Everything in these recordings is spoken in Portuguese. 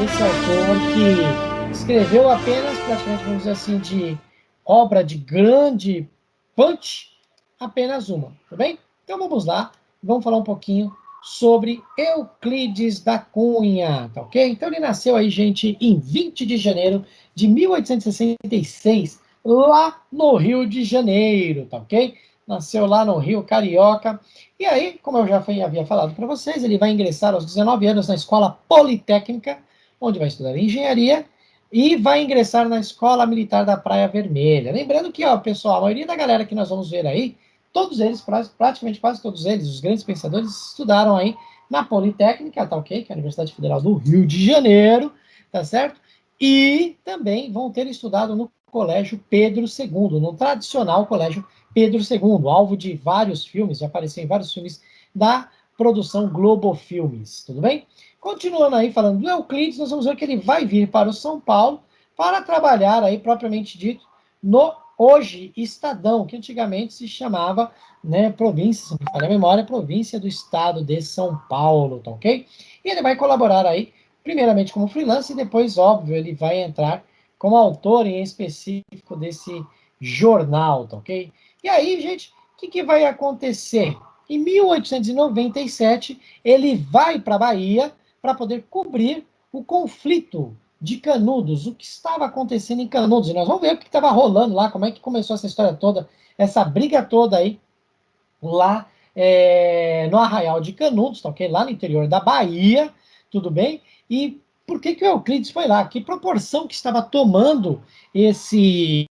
esse autor que escreveu apenas, praticamente, vamos dizer assim, de obra de grande punch, apenas uma, tá bem? Então vamos lá, vamos falar um pouquinho sobre Euclides da Cunha, tá ok? Então ele nasceu aí, gente, em 20 de janeiro de 1866, lá no Rio de Janeiro, tá ok? Nasceu lá no Rio Carioca. E aí, como eu já havia falado para vocês, ele vai ingressar aos 19 anos na Escola Politécnica, onde vai estudar engenharia, e vai ingressar na Escola Militar da Praia Vermelha. Lembrando que, ó, pessoal, a maioria da galera que nós vamos ver aí, todos eles, praticamente quase todos eles, os grandes pensadores, estudaram aí na Politécnica, tá ok? Que é a Universidade Federal do Rio de Janeiro, tá certo? E também vão ter estudado no Colégio Pedro II, no tradicional Colégio Pedro II, alvo de vários filmes, já apareceu em vários filmes da produção Globo Filmes, tudo bem? Continuando aí falando do Euclides, nós vamos ver que ele vai vir para o São Paulo para trabalhar aí, propriamente dito, no hoje Estadão, que antigamente se chamava, né, província, se não me falha a memória, província do estado de São Paulo, tá ok? E ele vai colaborar aí, primeiramente como freelancer, e depois, óbvio, ele vai entrar como autor em específico desse jornal, tá ok? E aí, gente, o que vai acontecer? Em 1897, ele vai para a Bahia para poder cobrir o conflito de Canudos, o que estava acontecendo em Canudos. E nós vamos ver o que estava rolando lá, como é que começou essa história toda, essa briga toda aí, lá no Arraial de Canudos, tá ok? Lá no interior da Bahia, tudo bem? E por que o Euclides foi lá? Que proporção que estava tomando esse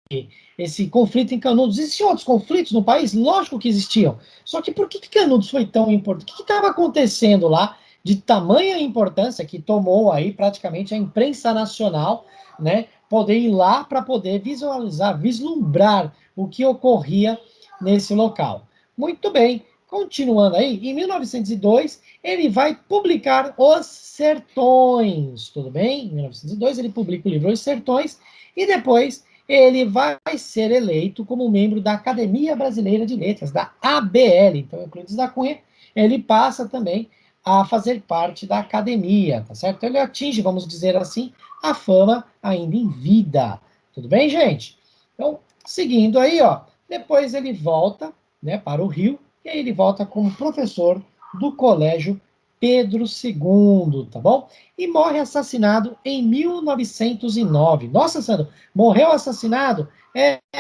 conflito em Canudos? Existiam outros conflitos no país? Lógico que existiam. Só que por que Canudos foi tão importante? O que estava acontecendo lá de tamanha importância que tomou aí praticamente a imprensa nacional, né? Poder ir lá para poder visualizar, vislumbrar o que ocorria nesse local. Muito bem. Continuando aí, em 1902, ele vai publicar Os Sertões, tudo bem? Em 1902, ele publica o livro Os Sertões, e depois ele vai ser eleito como membro da Academia Brasileira de Letras, da ABL. Então, Euclides da Cunha, ele passa também a fazer parte da academia, tá certo? Então, ele atinge, vamos dizer assim, a fama ainda em vida. Tudo bem, gente? Então, seguindo aí, ó, depois ele volta, né, para o Rio, e aí ele volta como professor do Colégio Pedro II, tá bom? E morre assassinado em 1909. Nossa, Sandro, morreu assassinado?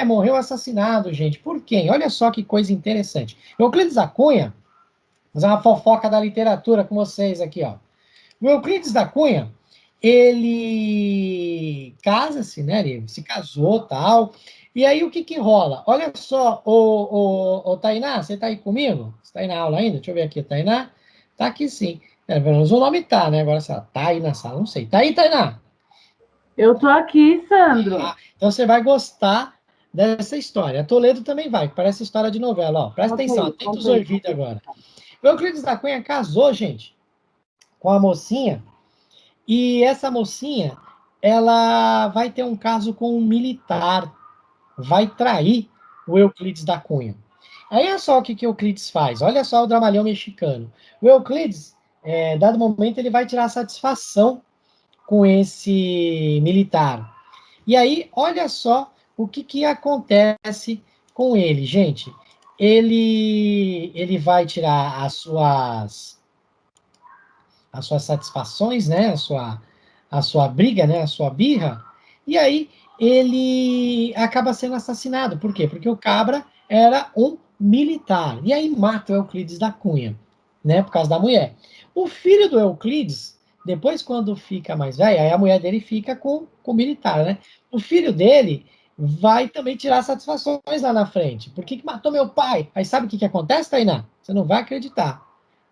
Morreu assassinado, gente. Por quem? Olha só que coisa interessante. Euclides da Cunha, vou fazer uma fofoca da literatura com vocês aqui, ó. O Euclides da Cunha, ele casa-se, né? Ele se casou, tal. E aí o que rola? Olha só, o Tainá, você tá aí comigo? Você tá aí na aula ainda? Deixa eu ver aqui, Tainá. Tá aqui sim. Pelo menos o nome tá, né? Agora, se ela tá aí na sala, não sei. Tá aí, Tainá? Eu tô aqui, Sandro. Então você vai gostar dessa história. A Toledo também vai, que parece história de novela, ó. Presta Conta atenção, aí, atenta os conta aí. ouvidos agora. O Euclides da Cunha casou, gente, com a mocinha. E essa mocinha, ela vai ter um caso com um militar, vai trair o Euclides da Cunha. Aí é só o que Euclides faz, olha só o dramalhão mexicano. O Euclides, dado momento, ele vai tirar satisfação com esse militar. E aí, olha só o que acontece com ele, gente. Ele vai tirar as suas satisfações, né? A sua briga, né? A sua birra. E aí ele acaba sendo assassinado. Por quê? Porque o Cabra era um militar. E aí mata o Euclides da Cunha, né? Por causa da mulher. O filho do Euclides, depois quando fica mais velho, aí a mulher dele fica com o militar, né? O filho dele vai também tirar satisfações lá na frente. Por que matou meu pai? Aí sabe o que acontece, Tainá? Você não vai acreditar.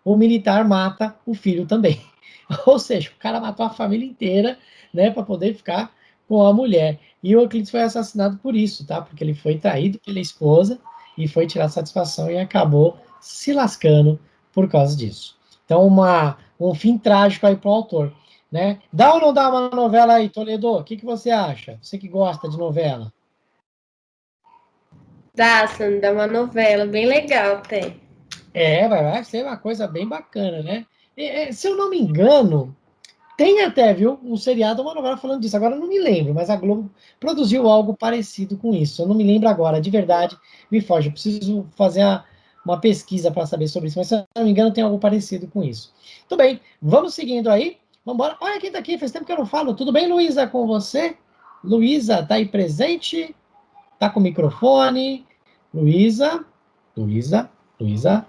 O militar mata o filho também. Ou seja, o cara matou a família inteira, né, para poder ficar com a mulher. E o Euclides foi assassinado por isso, tá? Porque ele foi traído pela esposa e foi tirar satisfação e acabou se lascando por causa disso. Então, um fim trágico aí para o autor, né? Dá ou não dá uma novela aí, Toledo? O que você acha? Você que gosta de novela? Dá, Sandra, dá uma novela bem legal, tem. Vai ser uma coisa bem bacana, né? Se eu não me engano, Tem até, viu, um seriado, uma novela falando disso. Agora eu não me lembro, mas a Globo produziu algo parecido com isso. Eu não me lembro agora, de verdade, me foge. Eu preciso fazer uma pesquisa para saber sobre isso, mas se eu não me engano, tem algo parecido com isso. Tudo bem, vamos seguindo aí. Vamos embora. Olha quem tá aqui, faz tempo que eu não falo. Tudo bem, Luísa, com você? Luísa, tá aí presente? Tá com o microfone? Luísa, Luísa, Luísa,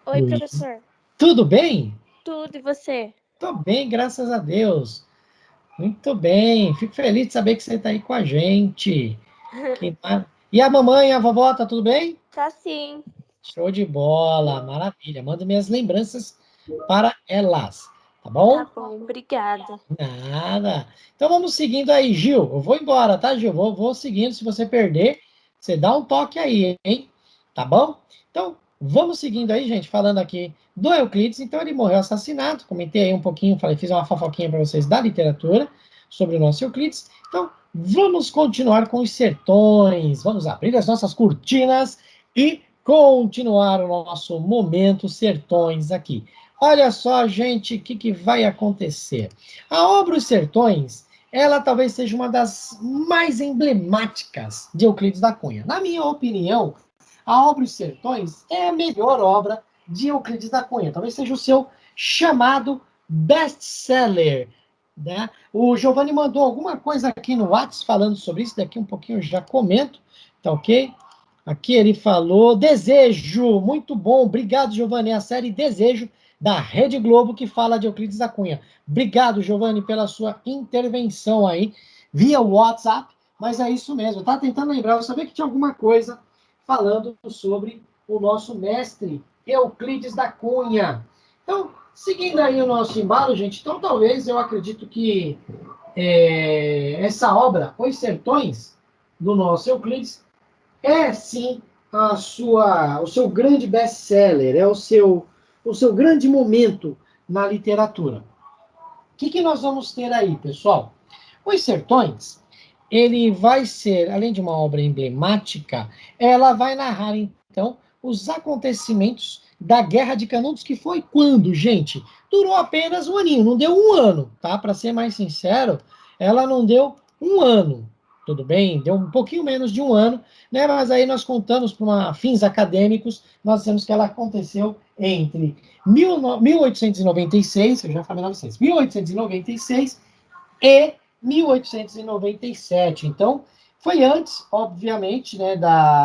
Oi, Luísa. professor. Tudo bem? Tudo e você? Tô bem, graças a Deus. Muito bem, fico feliz de saber que você está aí com a gente. E a mamãe, a vovó, tá tudo bem? Tá sim. Show de bola, maravilha. Mando minhas lembranças para elas, tá Tá bom? bom, obrigada. Nada. Então vamos seguindo aí, Gil. Eu vou embora, tá, Gil? Vou seguindo. Se você perder, você dá um toque aí, hein? Tá bom? Então vamos seguindo aí, gente, falando aqui do Euclides. Então ele morreu assassinado. Comentei aí um pouquinho, falei, fiz uma fofoquinha para vocês da literatura sobre o nosso Euclides. Então vamos continuar com os sertões. Vamos abrir as nossas cortinas e continuar o nosso momento sertões aqui. Olha só, gente, o que vai acontecer. A obra Os Sertões, ela talvez seja uma das mais emblemáticas de Euclides da Cunha. Na minha opinião, a obra Os Sertões é a melhor obra de Euclides da Cunha. Talvez seja o seu chamado best-seller. Né? O Giovanni mandou alguma coisa aqui no WhatsApp falando sobre isso. Daqui um pouquinho eu já comento. Tá ok? Aqui ele falou Desejo. Muito bom. Obrigado, Giovanni. A série Desejo da Rede Globo, que fala de Euclides da Cunha. Obrigado, Giovanni, pela sua intervenção aí, via WhatsApp, mas é isso mesmo. Eu estava tentando lembrar, eu sabia que tinha alguma coisa falando sobre o nosso mestre Euclides da Cunha. Então, seguindo aí o nosso embalo, gente, então talvez eu acredito que essa obra, Os Sertões, do nosso Euclides, é sim o seu grande best-seller, é o seu grande momento na literatura. O que nós vamos ter aí, pessoal? Os Sertões, ele vai ser, além de uma obra emblemática, ela vai narrar, então, os acontecimentos da Guerra de Canudos, que foi quando, gente? Durou apenas um aninho, não deu um ano, tá? Para ser mais sincero, ela não deu um ano, tudo bem? Deu um pouquinho menos de um ano, né? Mas aí nós contamos para fins acadêmicos, nós temos que ela aconteceu entre 1896, eu já falei 900, 1896 e 1897. Então, foi antes, obviamente, né,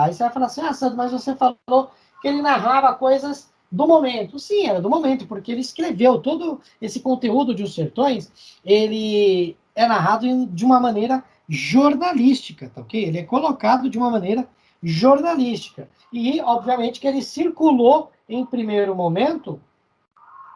Aí você vai falar assim, Sandro, mas você falou que ele narrava coisas do momento. Sim, era do momento, porque ele escreveu todo esse conteúdo de Os Sertões, ele é narrado de uma maneira jornalística, tá ok? Ele é colocado de uma maneira jornalística. E, obviamente, que ele circulou em primeiro momento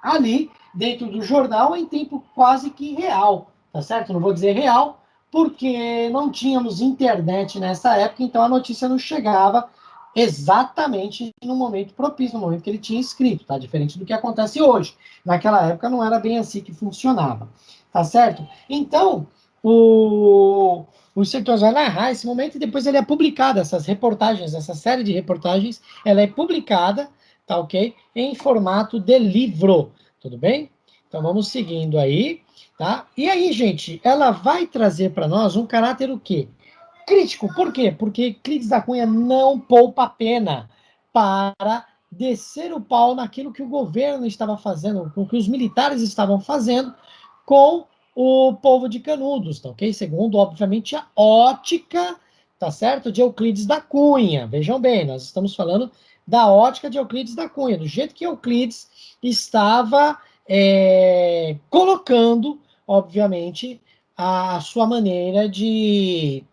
ali dentro do jornal em tempo quase que real, tá certo? Não vou dizer real, porque não tínhamos internet nessa época, então a notícia não chegava exatamente no momento propício, no momento que ele tinha escrito, tá? Diferente do que acontece hoje. Naquela época não era bem assim que funcionava, tá certo? Então, o Sertões vai narrar esse momento e depois ele é publicado, essas reportagens, essa série de reportagens, ela é publicada, tá ok? Em formato de livro, tudo bem? Então vamos seguindo aí, tá? E aí, gente, ela vai trazer para nós um caráter o quê? Crítico. Por quê? Porque Euclides da Cunha não poupa a pena para descer o pau naquilo que o governo estava fazendo, com o que os militares estavam fazendo com o povo de Canudos, tá ok? Segundo, obviamente, a ótica, tá certo? De Euclides da Cunha. Vejam bem, nós estamos falando da ótica de Euclides da Cunha, do jeito que Euclides estava colocando, obviamente, a sua maneira de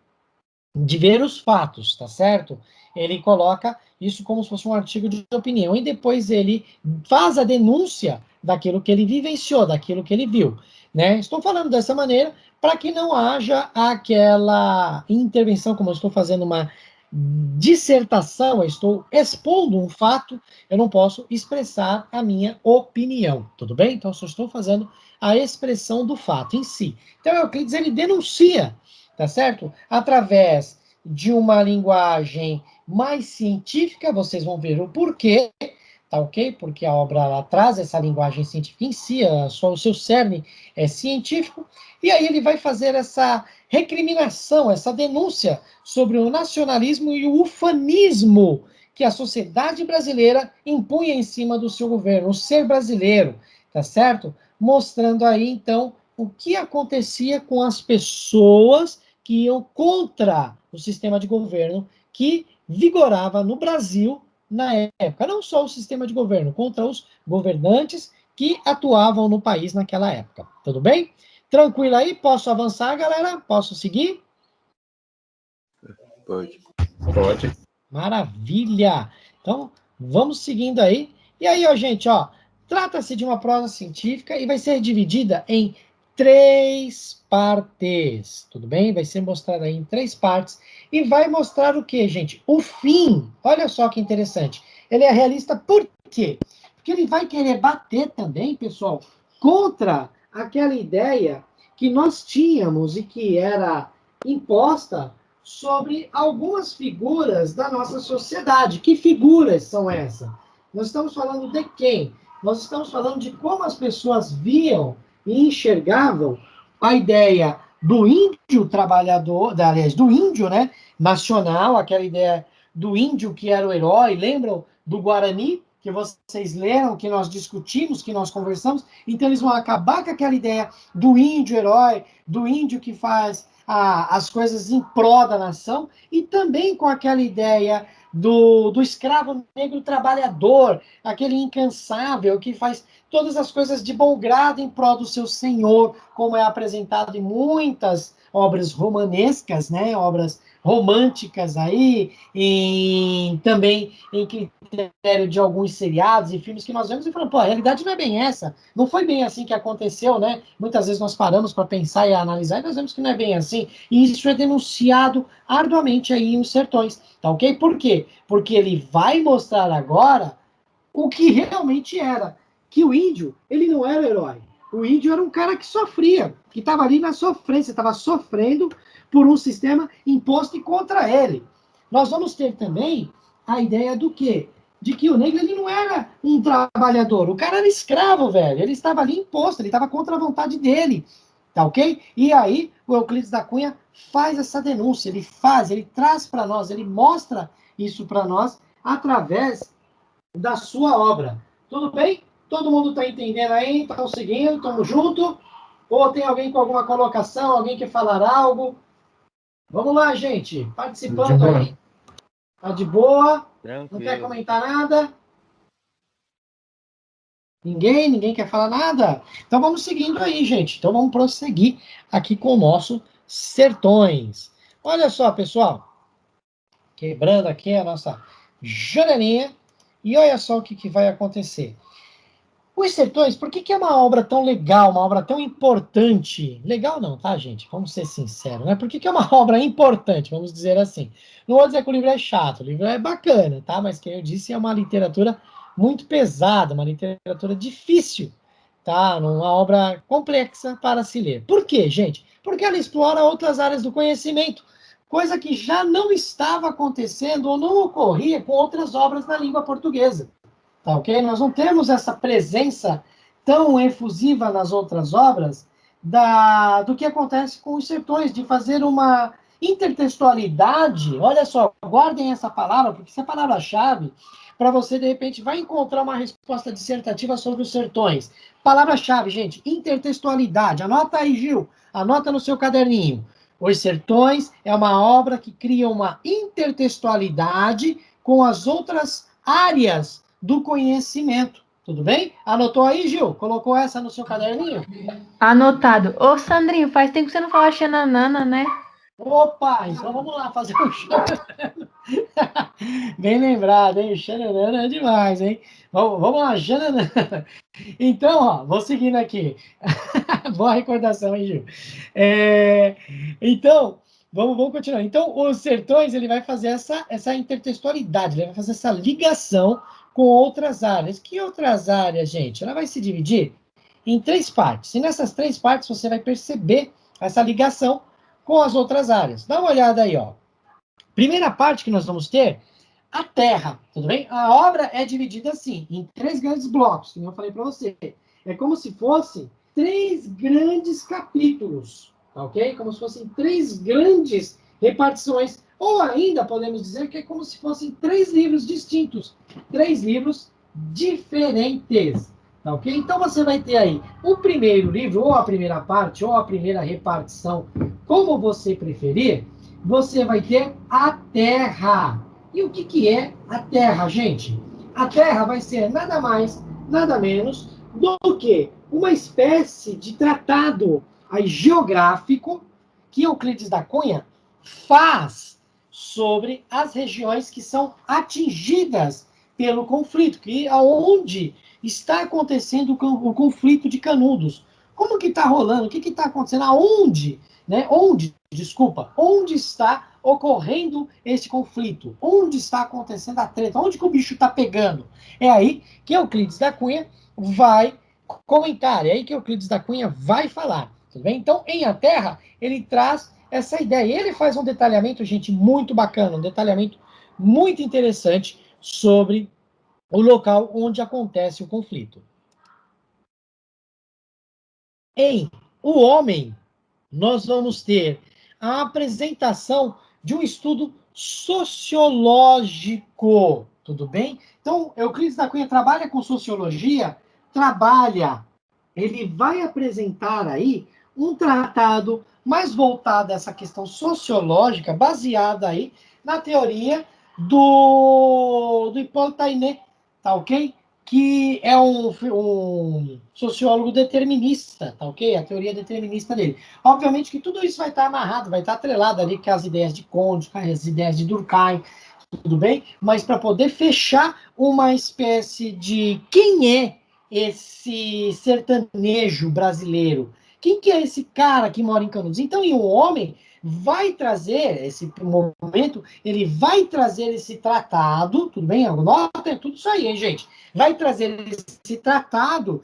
ver os fatos, tá certo? Ele coloca isso como se fosse um artigo de opinião e depois ele faz a denúncia daquilo que ele vivenciou, daquilo que ele viu, né? Estou falando dessa maneira para que não haja aquela intervenção, como eu estou fazendo uma dissertação, eu estou expondo um fato, eu não posso expressar a minha opinião, tudo bem? Então, eu só estou fazendo a expressão do fato em si. Então, Euclides, ele denuncia, tá certo? Através de uma linguagem mais científica, vocês vão ver o porquê, tá ok? Porque a obra ela traz essa linguagem científica em si, só o seu cerne é científico, e aí ele vai fazer essa recriminação, essa denúncia sobre o nacionalismo e o ufanismo que a sociedade brasileira impunha em cima do seu governo, o ser brasileiro, tá certo? Mostrando aí, então, o que acontecia com as pessoas que iam contra o sistema de governo que vigorava no Brasil na época. Não só o sistema de governo, contra os governantes que atuavam no país naquela época. Tudo bem? Tranquilo aí? Posso avançar, galera? Posso seguir? Pode. Pode. Maravilha! Então, vamos seguindo aí. E aí, ó, gente, ó, trata-se de uma prosa científica e vai ser dividida em 3 partes, tudo bem? Vai ser mostrada aí em 3 partes e vai mostrar o quê, gente? O fim. Olha só que interessante. Ele é realista por quê? Porque ele vai querer bater também, pessoal, contra aquela ideia que nós tínhamos e que era imposta sobre algumas figuras da nossa sociedade. Que figuras são essas? Nós estamos falando de quem? Nós estamos falando de como as pessoas viam e enxergavam a ideia do índio trabalhador, aliás, do índio, né, nacional, aquela ideia do índio que era o herói, lembram do Guarani, que vocês leram, que nós discutimos, que nós conversamos? Então eles vão acabar com aquela ideia do índio herói, do índio que faz as coisas em prol da nação, e também com aquela ideia do escravo negro trabalhador, aquele incansável que faz todas as coisas de bom grado em prol do seu senhor, como é apresentado em muitas obras romanescas, né, obras românticas aí, também em critério de alguns seriados e filmes que nós vemos e falamos, pô, a realidade não é bem essa, não foi bem assim que aconteceu, né? Muitas vezes nós paramos para pensar e analisar e nós vemos que não é bem assim, e isso é denunciado arduamente aí nos sertões, tá ok? Por quê? Porque ele vai mostrar agora o que realmente era, que o índio, ele não era herói, o índio era um cara que sofria, que estava ali na sofrência, estava sofrendo por um sistema imposto contra ele. Nós vamos ter também a ideia do quê? De que o negro ele não era um trabalhador, o cara era escravo, velho, ele estava ali imposto, ele estava contra a vontade dele, tá ok? E aí o Euclides da Cunha faz essa denúncia, ele traz para nós, ele mostra isso para nós através da sua obra. Tudo bem? Todo mundo está entendendo aí? Estão seguindo? Estamos juntos? Ou tem alguém com alguma colocação? Alguém quer falar algo? Vamos lá, gente. Participando aí. Tá de boa? Tranquilo. Não quer comentar nada? Ninguém? Ninguém quer falar nada? Então vamos seguindo aí, gente. Então vamos prosseguir aqui com o nosso Sertões. Olha só, pessoal. Quebrando aqui a nossa janelinha. E olha só o que vai acontecer. Os Sertões, por que é uma obra tão legal, uma obra tão importante? Legal não, tá, gente? Vamos ser sinceros, né? Por que é uma obra importante, vamos dizer assim? Não vou dizer que o livro é chato, o livro é bacana, tá? Mas, como eu disse, é uma literatura muito pesada, uma literatura difícil, tá? Uma obra complexa para se ler. Por quê, gente? Porque ela explora outras áreas do conhecimento, coisa que já não estava acontecendo ou não ocorria com outras obras na língua portuguesa. Tá, ok? Nós não temos essa presença tão efusiva nas outras obras do que acontece com os Sertões, de fazer uma intertextualidade. Olha só, guardem essa palavra, porque essa é a palavra-chave para você, de repente, vai encontrar uma resposta dissertativa sobre os Sertões. Palavra-chave, gente, intertextualidade. Anota aí, Gil, anota no seu caderninho. Os Sertões é uma obra que cria uma intertextualidade com as outras áreas do conhecimento. Tudo bem? Anotou aí, Gil? Colocou essa no seu caderninho? Anotado. Ô, Sandrinho, faz tempo que você não fala xananana, né? Opa, então vamos lá fazer um xananana. Bem lembrado, hein? Xananana é demais, hein? Vamos lá, xananana. Então, ó, vou seguindo aqui. Boa recordação, hein, Gil? Então, vamos continuar. Então, os Sertões, ele vai fazer essa intertextualidade, ele vai fazer essa ligação com outras áreas. Que outras áreas, gente? Ela vai se dividir em 3 partes. E nessas 3 partes você vai perceber essa ligação com as outras áreas. Dá uma olhada aí, ó. Primeira parte que nós vamos ter, a Terra, tudo bem? A obra é dividida assim, em 3 grandes blocos, como eu falei para você. É como se fossem 3 grandes capítulos, tá ok? Como se fossem 3 grandes repartições, ou ainda podemos dizer que é como se fossem 3 livros distintos, 3 livros diferentes, tá ok? Então você vai ter aí o primeiro livro, ou a primeira parte, ou a primeira repartição, como você preferir, você vai ter a Terra. E o que é a Terra, gente? A Terra vai ser nada mais, nada menos do que uma espécie de tratado aí, geográfico que Euclides da Cunha faz sobre as regiões que são atingidas pelo conflito, que aonde está acontecendo o conflito de Canudos. Como que está rolando? O que está acontecendo? Aonde? Né? Onde está ocorrendo esse conflito? Onde está acontecendo a treta? Onde que o bicho está pegando? É aí que Euclides da Cunha vai comentar, é aí que Euclides da Cunha vai falar. Tudo bem? Então, em A Terra, ele traz essa ideia. E ele faz um detalhamento, gente, muito bacana, um detalhamento muito interessante sobre o local onde acontece o conflito. Em O Homem, nós vamos ter a apresentação de um estudo sociológico, tudo bem? Então, Euclides da Cunha trabalha com sociologia, ele vai apresentar aí um tratado mais voltado a essa questão sociológica, baseada aí na teoria do Hipólito Taine, tá ok? Que é um sociólogo determinista, tá ok? A teoria determinista dele. Obviamente que tudo isso vai estar amarrado, vai estar atrelado ali com as ideias de Comte, com as ideias de Durkheim, tudo bem? Mas para poder fechar uma espécie de quem é esse sertanejo brasileiro? Quem que é esse cara que mora em Canudos? Então, em Um Homem, vai trazer esse momento, ele vai trazer esse tratado, tudo bem? Anota tudo isso aí, hein, gente? Vai trazer esse tratado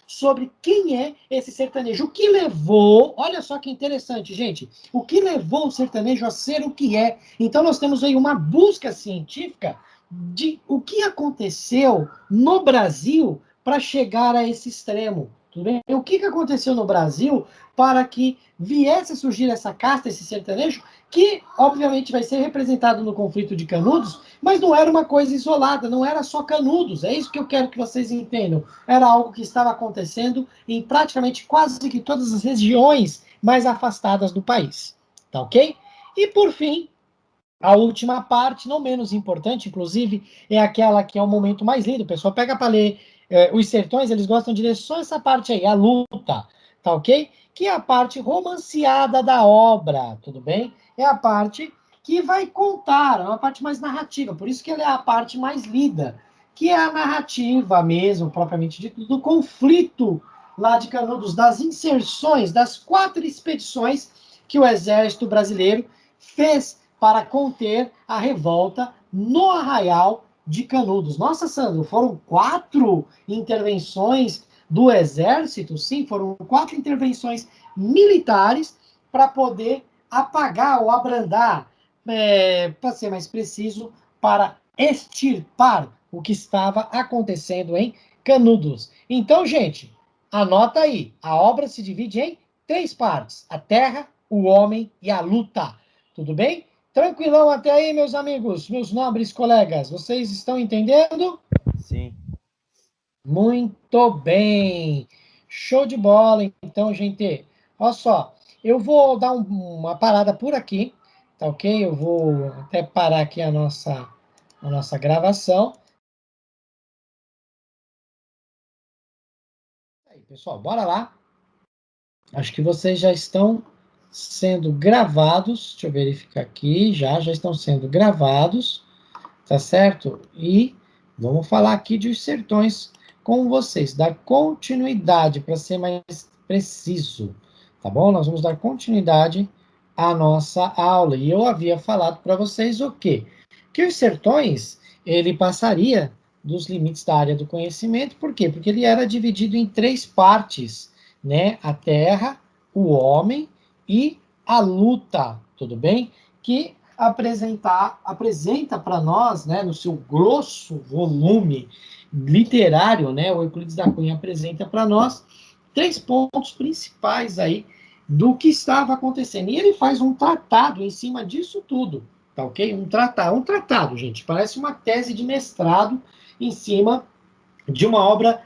sobre quem é esse sertanejo. O que levou, olha só que interessante, gente, o que levou o sertanejo a ser o que é. Então, nós temos aí uma busca científica de o que aconteceu no Brasil para chegar a esse extremo. Tudo bem? O que aconteceu no Brasil para que viesse a surgir essa casta, esse sertanejo, que obviamente vai ser representado no conflito de Canudos, mas não era uma coisa isolada, não era só Canudos. É isso que eu quero que vocês entendam. Era algo que estava acontecendo em praticamente quase que todas as regiões mais afastadas do país. Tá ok? E por fim, a última parte, não menos importante, inclusive, é aquela que é o momento mais lindo. O pessoal pega para ler Os Sertões, eles gostam de ler só essa parte aí, a luta, tá ok? Que é a parte romanceada da obra, tudo bem? É a parte que vai contar, é uma parte mais narrativa, por isso que ela é a parte mais lida, que é a narrativa mesmo, propriamente dito, do conflito lá de Canudos, das inserções, das 4 expedições que o exército brasileiro fez para conter a revolta no Arraial de Canudos. Nossa, Sandro, foram 4 intervenções do Exército? Sim, foram 4 intervenções militares para poder apagar ou abrandar, para ser mais preciso, para extirpar o que estava acontecendo em Canudos. Então, gente, anota aí, a obra se divide em 3 partes: a terra, o homem e a luta. Tudo bem? Tranquilão até aí, meus amigos, meus nobres colegas. Vocês estão entendendo? Sim. Muito bem. Show de bola, então, gente. Olha só, eu vou dar uma parada por aqui, tá ok? Eu vou até parar aqui a nossa gravação. Aí, pessoal, bora lá. Acho que vocês já estão sendo gravados. Deixa eu verificar aqui. Já estão sendo gravados. Tá certo? E vamos falar aqui de Os Sertões com vocês, dar continuidade, para ser mais preciso, tá bom? Nós vamos dar continuidade à nossa aula. E eu havia falado para vocês o quê? Que Os Sertões, ele passaria dos limites da área do conhecimento, por quê? Porque ele era dividido em 3 partes, né? A terra, o homem e a luta, tudo bem? Que apresenta para nós, né, no seu grosso volume literário, né, o Euclides da Cunha apresenta para nós 3 pontos principais aí do que estava acontecendo. E ele faz um tratado em cima disso tudo, tá ok? Um tratado, gente, parece uma tese de mestrado em cima de uma obra,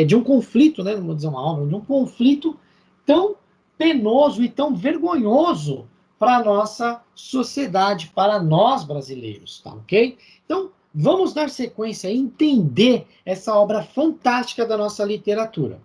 de um conflito, né, não vou dizer uma obra, de um conflito tão penoso e tão vergonhoso para a nossa sociedade, para nós brasileiros, tá ok? Então, vamos dar sequência e entender essa obra fantástica da nossa literatura,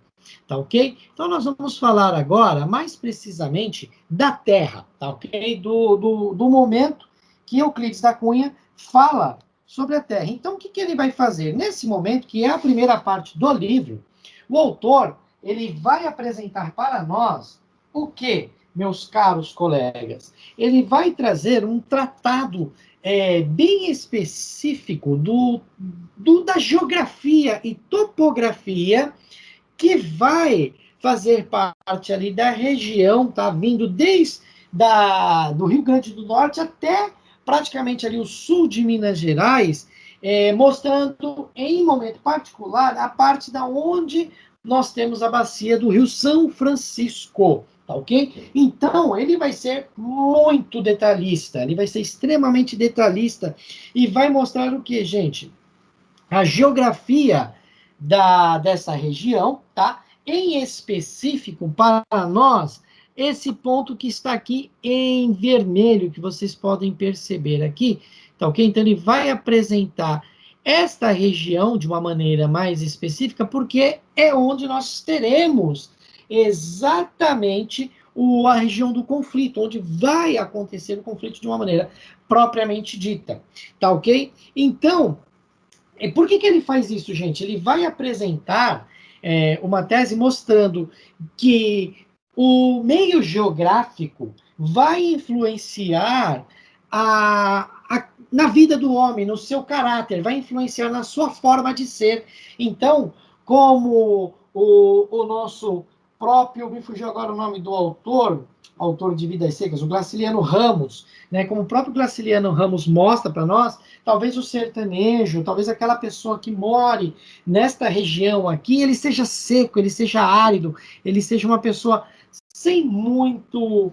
tá ok? Então, nós vamos falar agora, mais precisamente, da Terra, tá ok? Do momento que Euclides da Cunha fala sobre a Terra. Então, o que ele vai fazer? Nesse momento, que é a primeira parte do livro, o autor ele vai apresentar para nós o que, meus caros colegas? Ele vai trazer um tratado bem específico da geografia e topografia que vai fazer parte ali da região, tá vindo desde do Rio Grande do Norte até praticamente ali o sul de Minas Gerais, mostrando em momento particular a parte da onde nós temos a bacia do Rio São Francisco, tá ok? Então, ele vai ser muito detalhista, ele vai ser extremamente detalhista e vai mostrar o que, gente? A geografia dessa região, tá? Em específico, para nós, esse ponto que está aqui em vermelho, que vocês podem perceber aqui, tá ok? Então, ele vai apresentar esta região de uma maneira mais específica, porque é onde nós teremos exatamente a região do conflito, onde vai acontecer o conflito de uma maneira propriamente dita, tá ok? Então, por que ele faz isso, gente? Ele vai apresentar uma tese mostrando que o meio geográfico vai influenciar na vida do homem, no seu caráter, vai influenciar na sua forma de ser. Então, como o nosso próprio, me fugiu agora o nome do autor de Vidas Secas, o Graciliano Ramos, né, como o próprio Graciliano Ramos mostra para nós, talvez o sertanejo, talvez aquela pessoa que more nesta região aqui, ele seja seco, ele seja árido, ele seja uma pessoa sem muito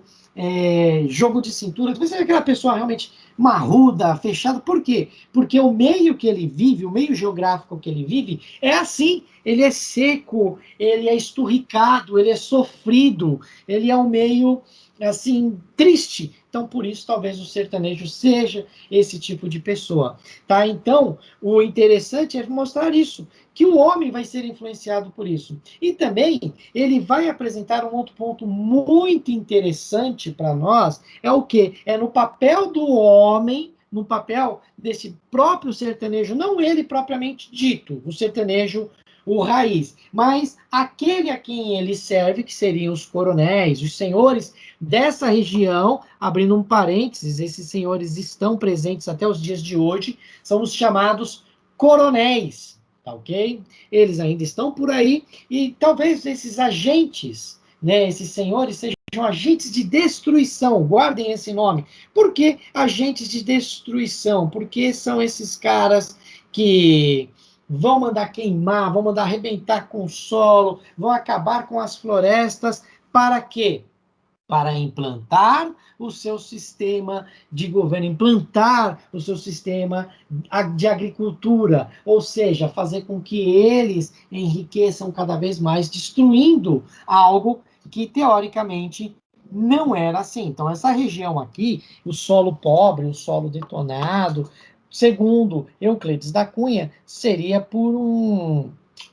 jogo de cintura, talvez seja aquela pessoa realmente marruda, fechada. Por quê? Porque o meio que ele vive, o meio geográfico que ele vive, é assim, ele é seco, ele é esturricado, ele é sofrido, ele é um meio, assim, triste. Então, por isso, talvez o sertanejo seja esse tipo de pessoa, tá? Então, o interessante é mostrar isso, que o homem vai ser influenciado por isso. E também, ele vai apresentar um outro ponto muito interessante para nós, é o quê? É no papel do homem, no papel desse próprio sertanejo, não ele propriamente dito, o sertanejo, o raiz, mas aquele a quem ele serve, que seriam os coronéis, os senhores dessa região, abrindo um parênteses, esses senhores estão presentes até os dias de hoje, são os chamados coronéis, tá ok? Eles ainda estão por aí, e talvez esses agentes, né, esses senhores sejam agentes de destruição, guardem esse nome. Por que agentes de destruição? Porque são esses caras que vão mandar queimar, vão mandar arrebentar com o solo, vão acabar com as florestas, para quê? Para implantar o seu sistema de governo, implantar o seu sistema de agricultura, ou seja, fazer com que eles enriqueçam cada vez mais, destruindo algo que, teoricamente, não era assim. Então, essa região aqui, o solo pobre, o solo detonado, segundo Euclides da Cunha, seria por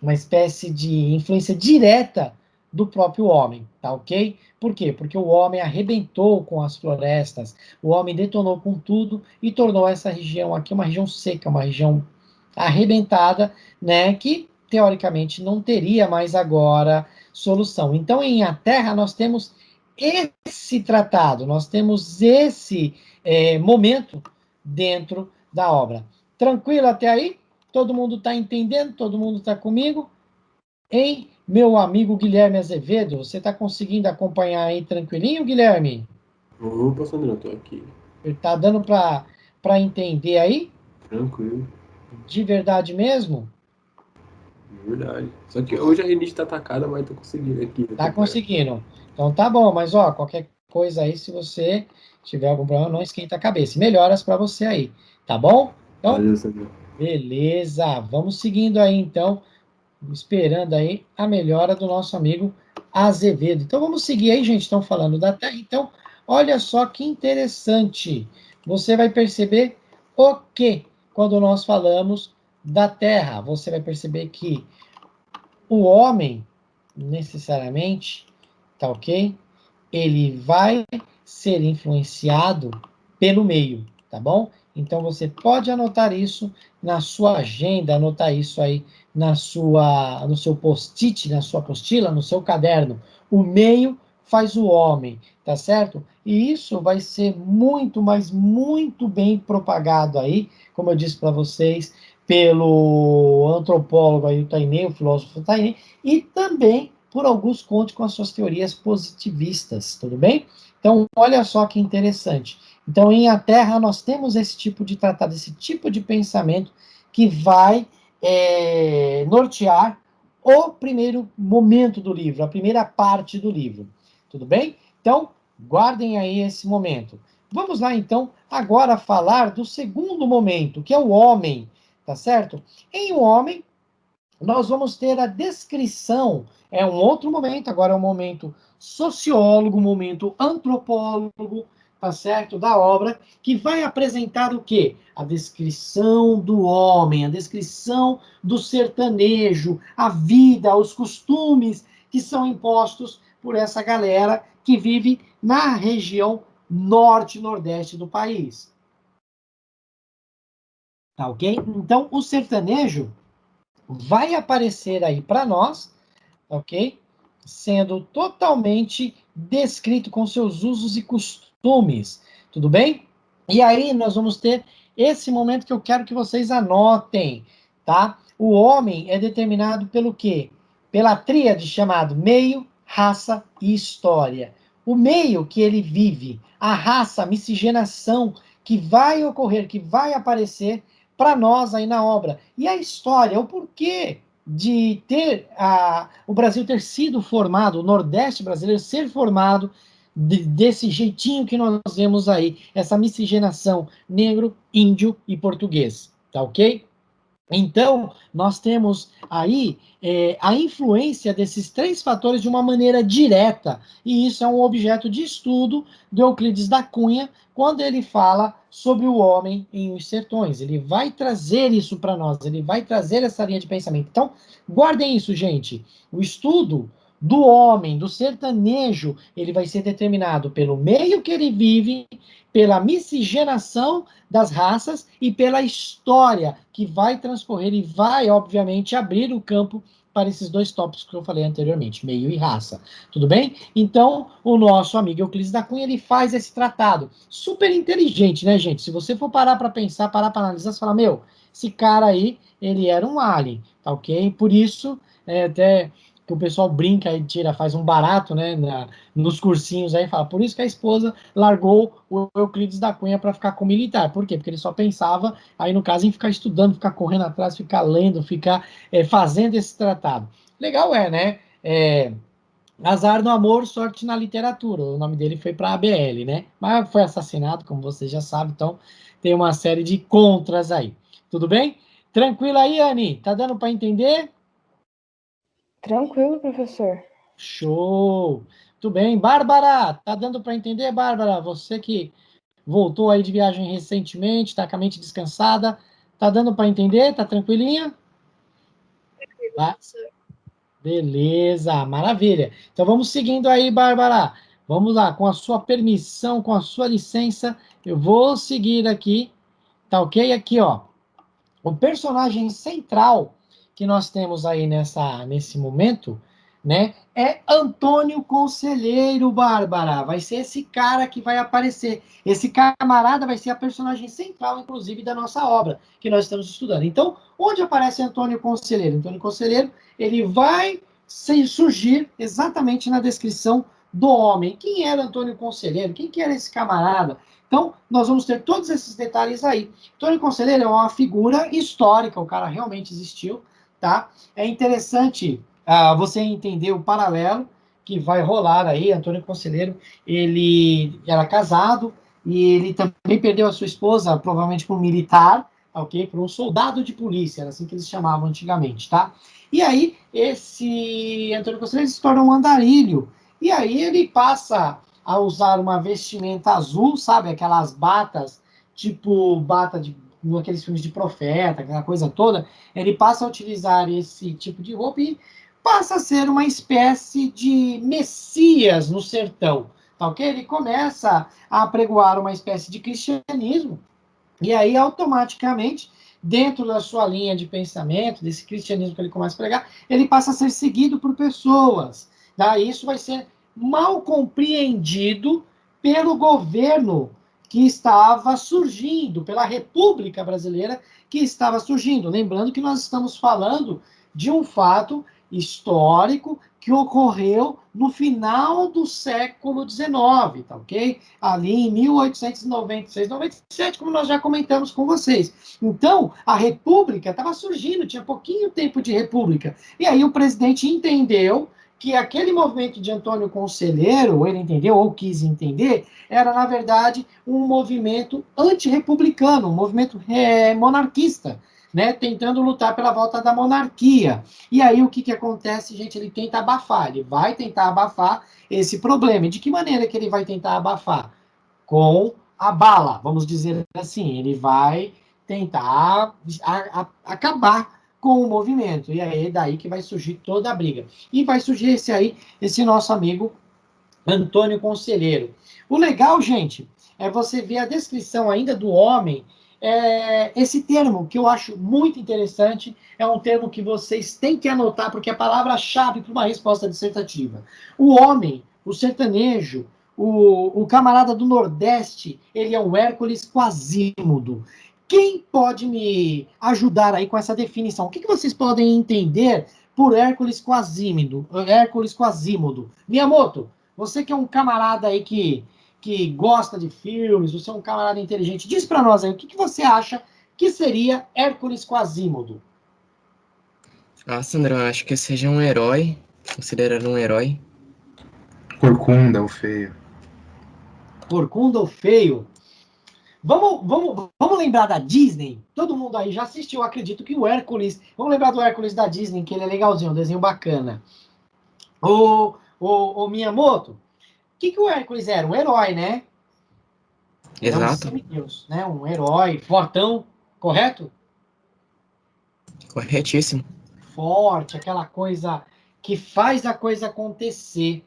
uma espécie de influência direta do próprio homem, tá ok? Por quê? Porque o homem arrebentou com as florestas, o homem detonou com tudo e tornou essa região aqui uma região seca, uma região arrebentada, né, que teoricamente não teria mais agora solução. Então, em A Terra, nós temos esse tratado, nós temos esse momento dentro da obra. Tranquilo até aí? Todo mundo está entendendo? Todo mundo está comigo? Hein, meu amigo Guilherme Azevedo, você está conseguindo acompanhar aí tranquilinho, Guilherme? Opa, Sandrão, tô aqui. Tá dando para entender aí? Tranquilo, De verdade mesmo? verdade. Só que hoje a rinite tá atacada, mas tô conseguindo aqui. Tá conseguindo. Então tá bom, mas ó, qualquer coisa aí, se você tiver algum problema, não esquenta a cabeça. Melhoras para você aí, tá bom? Então, Valeu, Sandro. beleza. Vamos seguindo aí, então, esperando aí a melhora do nosso amigo Azevedo. Então vamos seguir aí, gente. Estão falando da Terra. Então, olha só que interessante. Você vai perceber o que quando nós falamos da Terra. Você vai perceber que o homem, necessariamente, tá ok? Ele vai ser influenciado pelo meio, tá bom? Então você pode anotar isso na sua agenda, anotar isso aí no seu post-it, na sua apostila, no seu caderno. O meio faz o homem, tá certo? E isso vai ser muito, mas muito bem propagado aí, como eu disse para vocês, pelo antropólogo aí, o Tainei, o filósofo Tainei, e também por Auguste Comte com as suas teorias positivistas, tudo bem? Então, olha só que interessante. Então, em A Terra, nós temos esse tipo de tratado, esse tipo de pensamento que vai nortear o primeiro momento do livro, a primeira parte do livro. Tudo bem? Então, guardem aí esse momento. Vamos lá, então, agora falar do segundo momento, que é o homem, tá certo? Em um homem, nós vamos ter a descrição, é um outro momento, agora é um momento sociólogo, um momento antropólogo, tá certo, da obra, que vai apresentar o quê? A descrição do homem, a descrição do sertanejo, a vida, os costumes que são impostos por essa galera que vive na região norte e nordeste do país. Tá ok? Então, o sertanejo vai aparecer aí para nós, ok? Sendo totalmente descrito com seus usos e costumes, tudo bem? E aí nós vamos ter esse momento que eu quero que vocês anotem, tá? O homem é determinado pelo quê? Pela tríade chamado meio, raça e história. O meio que ele vive, a raça, a miscigenação que vai ocorrer, que vai aparecer para nós aí na obra. E a história, o porquê de ter o Brasil ter sido formado, o Nordeste brasileiro ser formado desse jeitinho que nós vemos aí, essa miscigenação negro, índio e português, tá ok? Então, nós temos aí a influência desses três fatores de uma maneira direta, e isso é um objeto de estudo de Euclides da Cunha, quando ele fala sobre o homem em Os Sertões. Ele vai trazer isso para nós, ele vai trazer essa linha de pensamento. Então, guardem isso, gente. O estudo do homem, do sertanejo, ele vai ser determinado pelo meio que ele vive, pela miscigenação das raças e pela história que vai transcorrer e vai, obviamente, abrir o campo para esses dois tópicos que eu falei anteriormente, meio e raça. Tudo bem? Então, o nosso amigo Euclides da Cunha, ele faz esse tratado. Super inteligente, né, gente? Se você for parar para pensar, parar para analisar, você fala, meu, esse cara aí, ele era um alien, tá ok? Por isso, até que o pessoal brinca e tira, faz um barato, né, nos cursinhos aí, fala, por isso que a esposa largou o Euclides da Cunha para ficar com o militar. Por quê? Porque ele só pensava, aí no caso, em ficar estudando, ficar correndo atrás, ficar lendo, ficar fazendo esse tratado. Legal né? Azar no amor, sorte na literatura. O nome dele foi para a ABL, né? Mas foi assassinado, como você já sabe, então tem uma série de contras aí. Tudo bem? Tranquilo aí, Anne? Tá dando para entender? Tranquilo, professor. Show! Tudo bem. Bárbara, tá dando para entender, Bárbara? Você que voltou aí de viagem recentemente, está com a mente descansada. Tá dando para entender? Tá tranquilinha? Vai. Beleza, maravilha. Então vamos seguindo aí, Bárbara. Vamos lá, com a sua permissão, com a sua licença, eu vou seguir aqui, tá ok? Aqui, ó, o personagem central que nós temos aí nesse momento, né, é Antônio Conselheiro, Bárbara. Vai ser esse cara que vai aparecer. Esse camarada vai ser a personagem central, inclusive, da nossa obra que nós estamos estudando. Então, onde aparece Antônio Conselheiro? Antônio Conselheiro, ele vai surgir exatamente na descrição do homem. Quem era Antônio Conselheiro? Quem que era esse camarada? Então, nós vamos ter todos esses detalhes aí. Antônio Conselheiro é uma figura histórica, o cara realmente existiu, tá? É interessante você entender o paralelo que vai rolar aí. Antônio Conselheiro, ele era casado e ele também perdeu a sua esposa, provavelmente por um militar, ok? Por um soldado de polícia, era assim que eles chamavam antigamente, tá? E aí, esse Antônio Conselheiro se torna um andarilho, e aí ele passa a usar uma vestimenta azul, sabe? Aquelas batas, tipo bata de aqueles filmes de profeta, aquela coisa toda. Ele passa a utilizar esse tipo de roupa e passa a ser uma espécie de messias no sertão, tá ok? Ele começa a apregoar uma espécie de cristianismo, e aí, automaticamente, dentro da sua linha de pensamento, desse cristianismo que ele começa a pregar, ele passa a ser seguido por pessoas. Daí isso vai ser mal compreendido pelo governo que estava surgindo, pela República Brasileira que estava surgindo. Lembrando que nós estamos falando de um fato histórico que ocorreu no final do século XIX, tá ok? Ali em 1896, 97, como nós já comentamos com vocês. Então, a República estava surgindo, tinha pouquinho tempo de República. E aí o presidente entendeu que aquele movimento de Antônio Conselheiro, ele entendeu ou quis entender, era, na verdade, um movimento antirrepublicano, um movimento monarquista, né, tentando lutar pela volta da monarquia. E aí o que acontece, gente? Ele tenta abafar, ele vai tentar abafar esse problema. E de que maneira que ele vai tentar abafar? Com a bala, vamos dizer assim. Ele vai tentar acabar com o movimento. E aí é daí que vai surgir toda a briga. E vai surgir esse nosso amigo Antônio Conselheiro. O legal, gente, é você ver a descrição ainda do homem. Esse termo que eu acho muito interessante é um termo que vocês têm que anotar, porque é a palavra-chave para uma resposta dissertativa. O homem, o sertanejo, o camarada do Nordeste, ele é um Hércules Quasímodo. Quem pode me ajudar aí com essa definição? O que vocês podem entender por Hércules Quasímodo? Hércules Quasímodo. Miyamoto, você que é um camarada aí que gosta de filmes, você é um camarada inteligente, diz para nós aí, o que você acha que seria Hércules Quasímodo? Sandra, eu acho que seja um herói, considerado um herói. Corcunda, o feio. Corcunda ou feio? Vamos lembrar da Disney? Todo mundo aí já assistiu, acredito que o Hércules. Vamos lembrar do Hércules da Disney, que ele é legalzinho, um desenho bacana. O Miyamoto, o que o Hércules era? Um herói, né? Era um Exato, semideus, né? Um herói, fortão, correto? corretíssimo. Forte, aquela coisa que faz a coisa acontecer.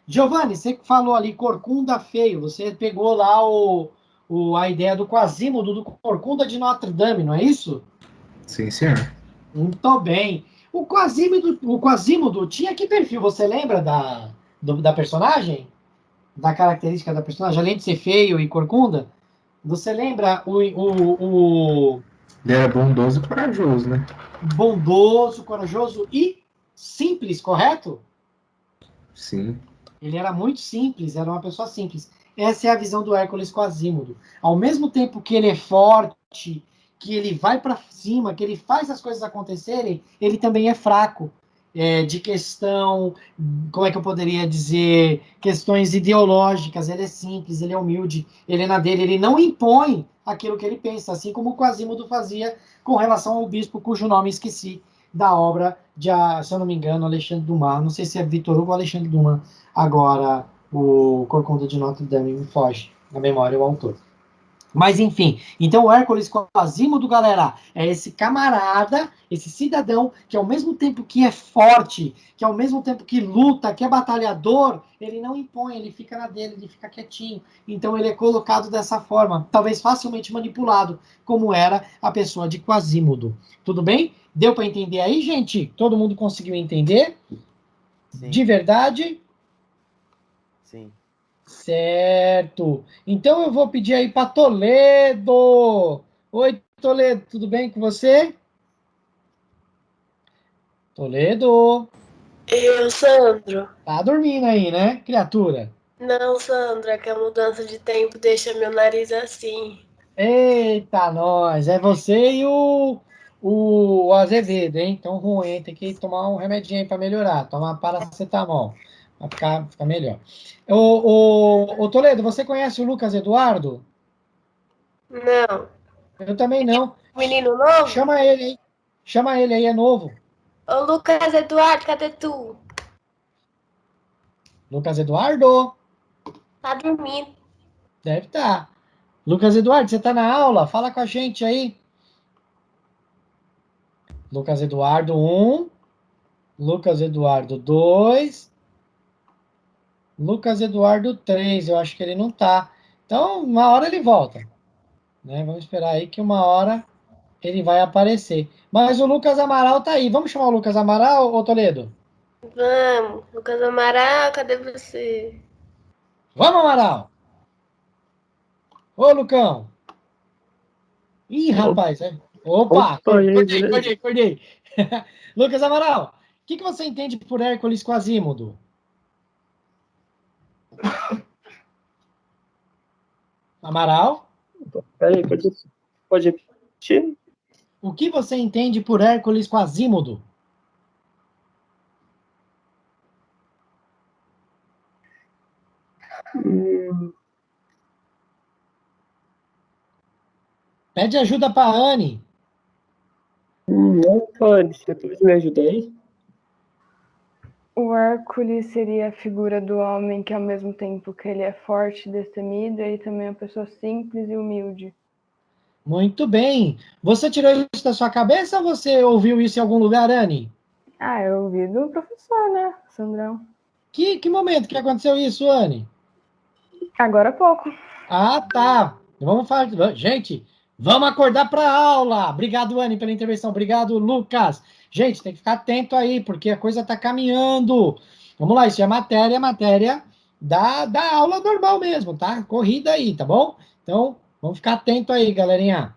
Giovanni, você que falou ali Corcunda feio, você pegou lá a ideia do Quasímodo, do Corcunda de Notre Dame, não é isso? Sim, senhor. Muito bem. O Quasímodo tinha que perfil? Você lembra da personagem? Da característica da personagem? Além de ser feio e corcunda? Você lembra o Ele era bondoso e corajoso, né? bondoso, corajoso e simples, correto? Sim. Ele era muito simples, era uma pessoa simples. Essa é a visão do Hércules Quasímodo. Ao mesmo tempo que ele é forte, que ele vai para cima, que ele faz as coisas acontecerem, ele também é fraco. De questão, como é que eu poderia dizer, questões ideológicas. Ele é simples, ele é humilde, ele é na dele, ele não impõe aquilo que ele pensa, assim como o Quasímodo fazia com relação ao bispo, cujo nome esqueci, da obra de, se eu não me engano, Alexandre Dumas. Não sei se é Vitor Hugo ou Alexandre Dumas. Agora, o Corcunda de Notre Dame me foge na memória o autor. Mas, enfim, então o Hércules Quasímodo, galera, é esse camarada, esse cidadão, que ao mesmo tempo que é forte, que ao mesmo tempo que luta, que é batalhador, ele não impõe, ele fica na dele, ele fica quietinho. Então ele é colocado dessa forma, talvez facilmente manipulado, como era a pessoa de Quasímodo. Tudo bem? Deu para entender aí, gente? Todo mundo conseguiu entender? Sim. De verdade? Sim. Certo. Então eu vou pedir aí para Toledo. Oi, Toledo, tudo bem com você? Toledo. Eu, Sandro. Tá dormindo aí, né, criatura? Não, Sandra, que a mudança de tempo deixa meu nariz assim. Eita, nós! É você e o Azevedo, hein? Então ruim, tem que tomar um remedinho aí pra melhorar. Tomar paracetamol, pra ficar melhor. Ô, Toledo, você conhece o Lucas Eduardo? Não. Eu também não. Menino novo? Chama ele aí. Chama ele aí, é novo. Ô, Lucas Eduardo, cadê tu? Lucas Eduardo? Tá dormindo. Deve estar. Lucas Eduardo, você tá na aula? Fala com a gente aí. Lucas Eduardo 1. Lucas Eduardo 2. Lucas Eduardo 3. Eu acho que ele não tá. Então, uma hora ele volta. Né? Vamos esperar aí que uma hora ele vai aparecer. Mas o Lucas Amaral tá aí. Vamos chamar o Lucas Amaral, ô Toledo? Vamos. Lucas Amaral, cadê você? Vamos, Amaral! Ô, Lucão! Ih, rapaz! Opa! Acordei. Lucas Amaral, o que você entende por Hércules Quasímodo? Amaral? Peraí, pode repetir? O que você entende por Hércules Quasímodo? Pede ajuda para Anne. Não pode. Depois me ajuda aí. O Hércules seria a figura do homem que, ao mesmo tempo que ele é forte e destemido, ele também é uma pessoa simples e humilde. Muito bem. Você tirou isso da sua cabeça ou você ouviu isso em algum lugar, Anne? Ah, eu ouvi do professor, né, Sandrão? Que momento que aconteceu isso, Anne? Agora há pouco. Ah, tá. Vamos falar. Gente, vamos acordar para a aula. Obrigado, Anne, pela intervenção. Obrigado, Lucas. Gente, tem que ficar atento aí, porque a coisa está caminhando. Vamos lá, isso é matéria da aula normal mesmo, tá? Corrida aí, tá bom? Então, vamos ficar atento aí, galerinha.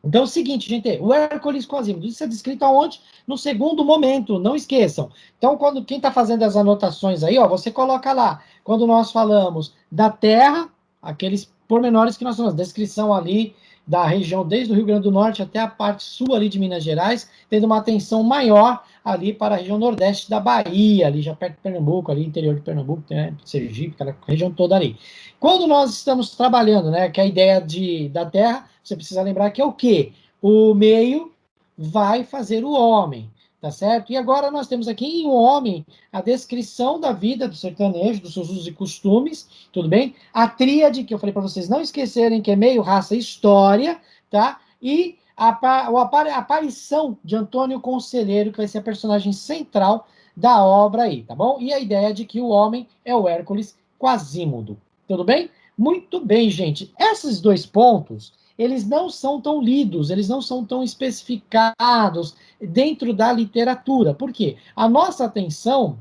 Então é o seguinte, gente, o Hércules Quasímodo, isso é descrito aonde? No segundo momento, não esqueçam. Então, quando quem está fazendo as anotações aí, ó, você coloca lá, quando nós falamos da Terra, aqueles pormenores que nós falamos, descrição ali da região desde o Rio Grande do Norte até a parte sul ali de Minas Gerais, tendo uma atenção maior ali para a região nordeste da Bahia, ali já perto de Pernambuco, ali interior de Pernambuco, né, Sergipe, aquela região toda ali. Quando nós estamos trabalhando, né, que a ideia da Terra, você precisa lembrar que é o quê? O meio vai fazer o homem, tá certo? E agora nós temos aqui em o homem a descrição da vida do sertanejo, dos seus usos e costumes, tudo bem? A tríade, que eu falei para vocês não esquecerem, que é meio, raça e história, tá? E a aparição de Antônio Conselheiro, que vai ser a personagem central da obra aí, tá bom? E a ideia de que o homem é o Hércules Quasímodo. Tudo bem? Muito bem, gente. Esses dois pontos, eles não são tão lidos, eles não são tão especificados dentro da literatura. Por quê? A nossa atenção,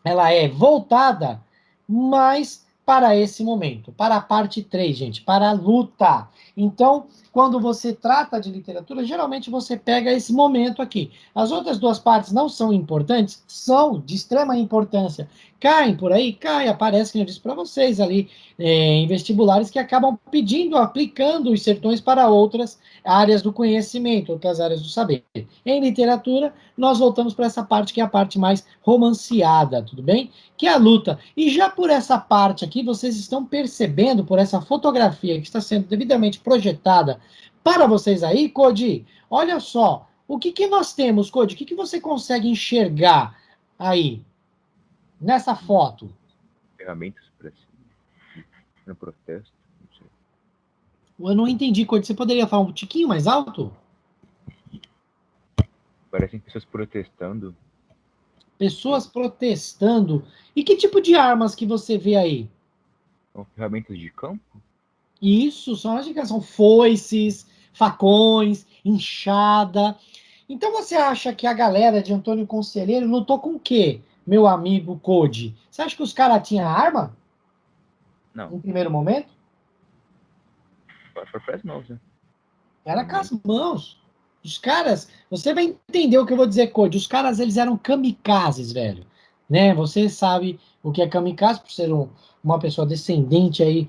ela é voltada mais para esse momento, para a parte 3, gente, para a luta. Então, quando você trata de literatura, geralmente você pega esse momento aqui. As outras duas partes não são importantes? São de extrema importância. Caem por aí? Caem, aparecem, como eu disse para vocês ali, em vestibulares que acabam pedindo, aplicando os sertões para outras áreas do conhecimento, outras áreas do saber. Em literatura, nós voltamos para essa parte que é a parte mais romanceada, tudo bem? Que é a luta. E já por essa parte aqui, vocês estão percebendo, por essa fotografia que está sendo devidamente projetada para vocês aí, Cody, olha só, o que nós temos, Cody? O que você consegue enxergar aí, nessa foto? Ferramentas para no protesto. Não sei. Eu não entendi, Cody. Você poderia falar um tiquinho mais alto? Parecem pessoas protestando. Pessoas protestando. E que tipo de armas que você vê aí? São ferramentas de campo? Isso, são foices, facões, enxada. Então você acha que a galera de Antônio Conselheiro lutou com o quê, meu amigo Cody? Você acha que os caras tinham arma? Não. No primeiro momento? Foi para as mãos, né? Era com as mãos. Os caras, você vai entender o que eu vou dizer, Cody. Os caras, eles eram kamikazes, velho. Né? Você sabe o que é kamikaze, por ser uma pessoa descendente aí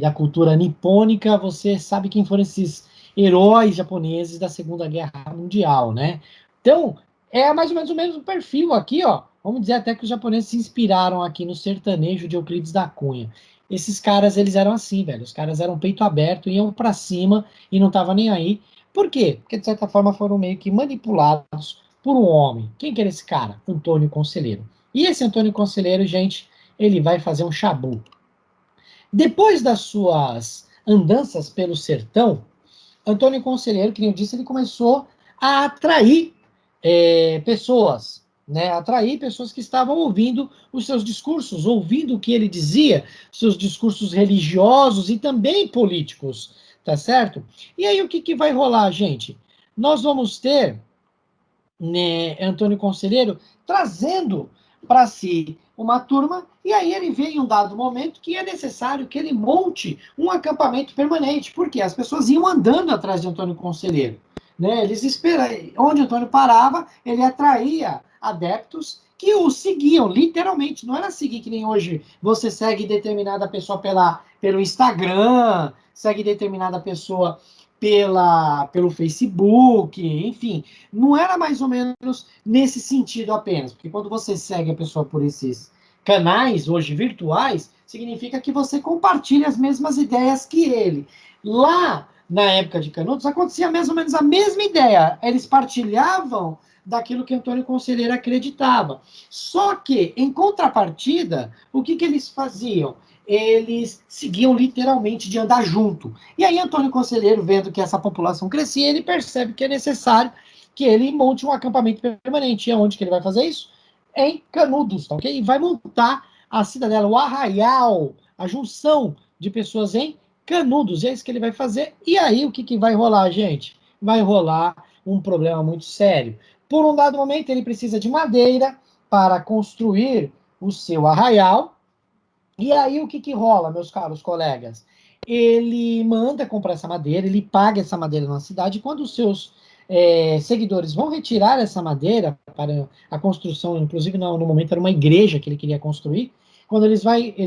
da cultura nipônica, você sabe quem foram esses heróis japoneses da Segunda Guerra Mundial, né? Então, é mais ou menos o mesmo perfil aqui, ó. Vamos dizer até que os japoneses se inspiraram aqui no sertanejo de Euclides da Cunha. Esses caras, eles eram assim, velho. Os caras eram peito aberto, iam pra cima e não tava nem aí. Por quê? Porque, de certa forma, foram meio que manipulados por um homem. Quem que era esse cara? Antônio Conselheiro. E esse Antônio Conselheiro, gente, ele vai fazer um chabu. Depois das suas andanças pelo sertão, Antônio Conselheiro, que eu disse, ele começou a atrair pessoas, né? Atrair pessoas que estavam ouvindo os seus discursos, ouvindo o que ele dizia, seus discursos religiosos e também políticos, tá certo? E aí o que vai rolar, gente? Nós vamos ter, né, Antônio Conselheiro trazendo para si uma turma, e aí ele vê em um dado momento que é necessário que ele monte um acampamento permanente, porque as pessoas iam andando atrás de Antônio Conselheiro, né? Eles esperavam, onde Antônio parava, ele atraía adeptos que o seguiam, literalmente, não era seguir que nem hoje você segue determinada pessoa pelo Instagram, segue determinada pessoa pelo Facebook, enfim, não era mais ou menos nesse sentido apenas, porque quando você segue a pessoa por esses canais, hoje virtuais, significa que você compartilha as mesmas ideias que ele. Lá, na época de Canudos, acontecia mais ou menos a mesma ideia, eles partilhavam daquilo que Antônio Conselheiro acreditava. Só que, em contrapartida, o que eles faziam? Eles seguiam literalmente de andar junto. E aí Antônio Conselheiro, vendo que essa população crescia, ele percebe que é necessário que ele monte um acampamento permanente. E aonde que ele vai fazer isso? Em Canudos, tá ok? E vai montar a cidadela, o arraial, a junção de pessoas em Canudos. E é isso que ele vai fazer. E aí o que vai rolar, gente? Vai rolar um problema muito sério. Por um dado momento, ele precisa de madeira para construir o seu arraial. E aí, o que rola, meus caros colegas? Ele manda comprar essa madeira, ele paga essa madeira na cidade, e quando os seus seguidores vão retirar essa madeira para a construção, inclusive no momento era uma igreja que ele queria construir, quando eles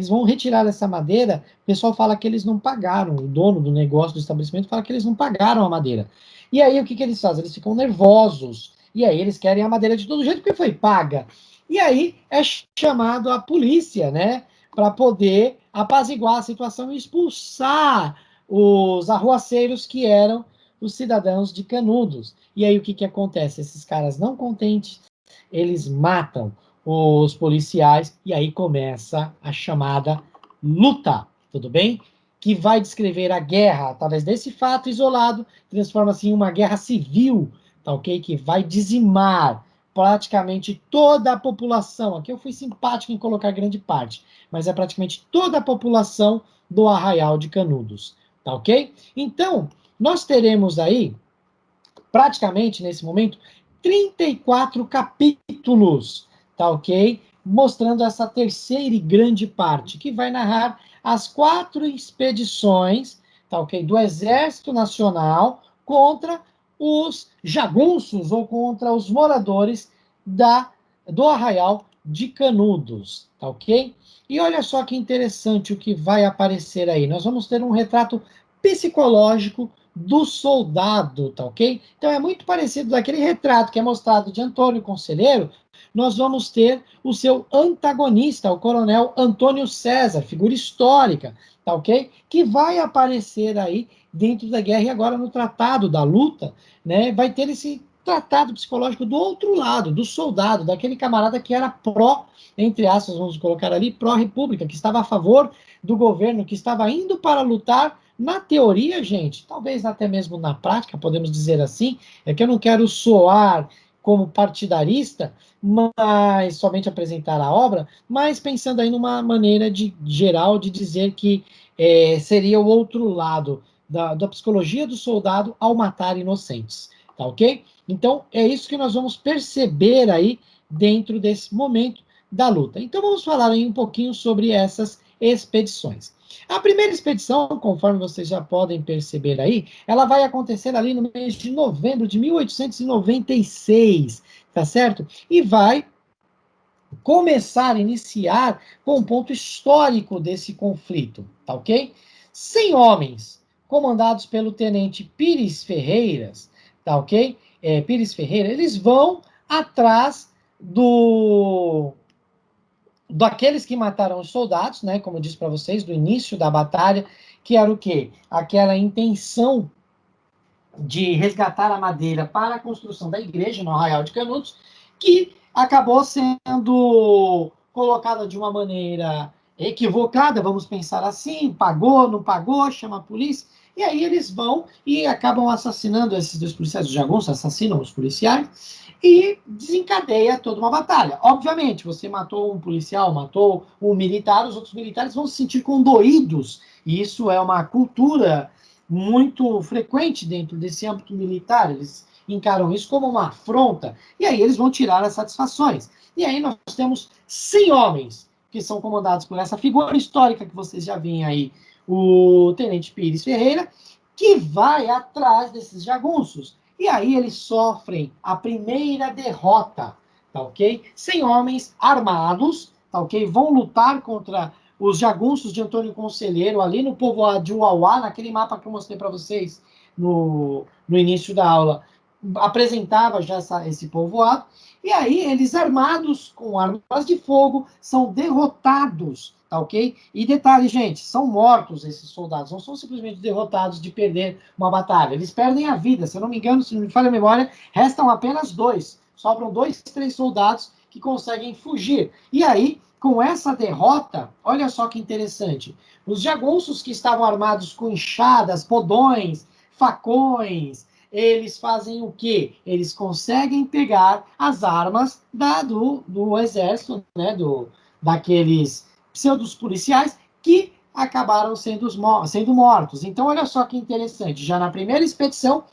vão retirar essa madeira, o pessoal fala que eles não pagaram, o dono do negócio do estabelecimento fala que eles não pagaram a madeira. E aí, o que eles fazem? Eles ficam nervosos, e aí eles querem a madeira de todo jeito, porque foi paga. E aí, é chamado a polícia, né, para poder apaziguar a situação e expulsar os arruaceiros que eram os cidadãos de Canudos. E aí o que acontece? Esses caras não contentes, eles matam os policiais e aí começa a chamada luta, tudo bem? Que vai descrever a guerra, através desse fato isolado, transforma-se em uma guerra civil, tá ok? Que vai dizimar praticamente toda a população. Aqui eu fui simpático em colocar grande parte, mas é praticamente toda a população do Arraial de Canudos, tá ok? Então, nós teremos aí, praticamente nesse momento, 34 capítulos, tá ok? Mostrando essa terceira e grande parte, que vai narrar as 4 expedições, tá ok? Do Exército Nacional contra os jagunços ou contra os moradores do Arraial de Canudos, tá ok? E olha só que interessante o que vai aparecer aí. Nós vamos ter um retrato psicológico do soldado, tá ok? Então é muito parecido daquele retrato que é mostrado de Antônio Conselheiro. Nós vamos ter o seu antagonista, o coronel Antônio César, figura histórica, tá ok? Que vai aparecer aí dentro da guerra e agora no Tratado da Luta, né? Vai ter esse tratado psicológico do outro lado, do soldado, daquele camarada que era pró, entre aspas, vamos colocar ali, pró-república, que estava a favor do governo, que estava indo para lutar. Na teoria, gente, talvez até mesmo na prática, podemos dizer assim, é que eu não quero soar como partidarista, mas somente apresentar a obra, mas pensando aí numa maneira geral de dizer que seria o outro lado da psicologia do soldado ao matar inocentes, tá ok? Então, é isso que nós vamos perceber aí dentro desse momento da luta. Então, vamos falar aí um pouquinho sobre essas expedições. A primeira expedição, conforme vocês já podem perceber aí, ela vai acontecer ali no mês de novembro de 1896, tá certo? E vai iniciar com um ponto histórico desse conflito, tá ok? 100 homens, comandados pelo tenente Pires Ferreiras, tá ok? Pires Ferreira, eles vão atrás daqueles que mataram os soldados, né? Como eu disse para vocês, do início da batalha, que era o quê? Aquela intenção de resgatar a madeira para a construção da igreja no Arraial de Canudos, que acabou sendo colocada de uma maneira equivocada, vamos pensar assim, pagou, não pagou, chama a polícia, e aí eles vão e acabam assassinando esses dois policiais, os jagunços assassinam os policiais, e desencadeia toda uma batalha. Obviamente, você matou um policial, matou um militar, os outros militares vão se sentir condoídos, e isso é uma cultura muito frequente dentro desse âmbito militar, eles encaram isso como uma afronta, e aí eles vão tirar as satisfações. E aí nós temos 100 homens que são comandados por essa figura histórica que vocês já viram aí, o Tenente Pires Ferreira, que vai atrás desses jagunços. E aí eles sofrem a primeira derrota, tá ok? 100 homens armados, tá ok? Vão lutar contra os jagunços de Antônio Conselheiro, ali no povoado de Uauá, naquele mapa que eu mostrei para vocês no início da aula, apresentava já esse povoado, e aí eles armados com armas de fogo são derrotados, tá ok? E detalhe, gente, são mortos esses soldados, não são simplesmente derrotados de perder uma batalha, eles perdem a vida, se eu não me engano, se não me falha a memória, restam apenas 2, sobram 2, 3 soldados que conseguem fugir, e aí com essa derrota, olha só que interessante, os jagunços que estavam armados com enxadas, podões, facões, eles fazem o quê? Eles conseguem pegar as armas do exército, né, daqueles pseudos policiais que acabaram sendo mortos. Então, olha só que interessante, já na primeira expedição,